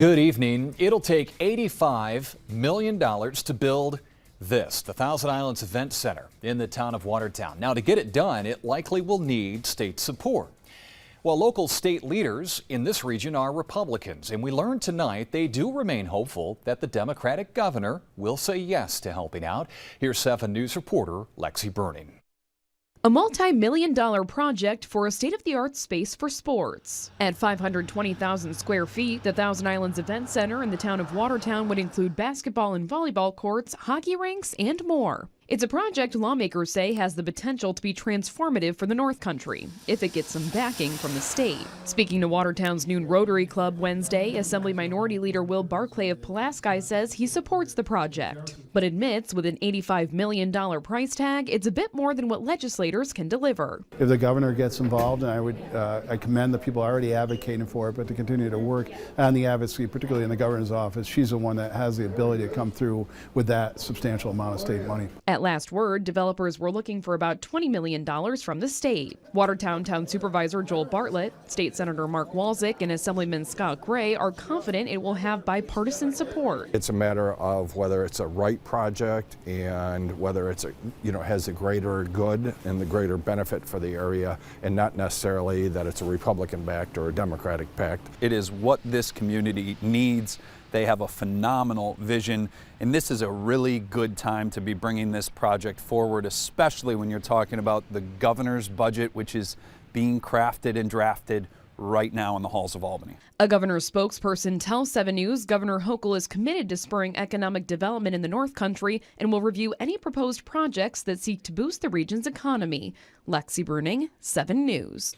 Good evening. It'll take $85 million to build the Thousand Islands Event Center in the town of Watertown. Now, to get it done, it likely will need state support. While local state leaders in this region are Republicans, and we learned tonight they do remain hopeful that the Democratic governor will say yes to helping out. Here's 7 News reporter Lexi Burning. A multi-million-dollar project for a state-of-the-art space for sports. At 520,000 square feet, the Thousand Islands Event Center in the town of Watertown would include basketball and volleyball courts, hockey rinks, and more. It's a project lawmakers say has the potential to be transformative for the North Country if it gets some backing from the state. Speaking to Watertown's Noon Rotary Club Wednesday, Assembly Minority Leader Will Barclay of Pulaski says he supports the project, but admits with an $85 million price tag, it's a bit more than what legislators can deliver. If the governor gets involved, and I commend the people already advocating for it, but to continue to work on the advocacy, particularly in the governor's office, she's the one that has the ability to come through with that substantial amount of state money. At last word, developers were looking for about $20 million from the state. Watertown Town Supervisor Joel Bartlett, State Senator Mark Walczyk, and Assemblyman Scott Gray are confident it will have bipartisan support. It's a matter of whether it's a right project and whether it's has a greater good and the greater benefit for the area, and not necessarily that it's a Republican-backed or a Democratic-backed. It is what this community needs. They have a phenomenal vision, and this is a really good time to be bringing this project forward, especially when you're talking about the governor's budget, which is being crafted and drafted right now in the halls of Albany. A governor's spokesperson tells 7 News Governor Hochul is committed to spurring economic development in the North Country and will review any proposed projects that seek to boost the region's economy. Lexi Bruning, 7 News.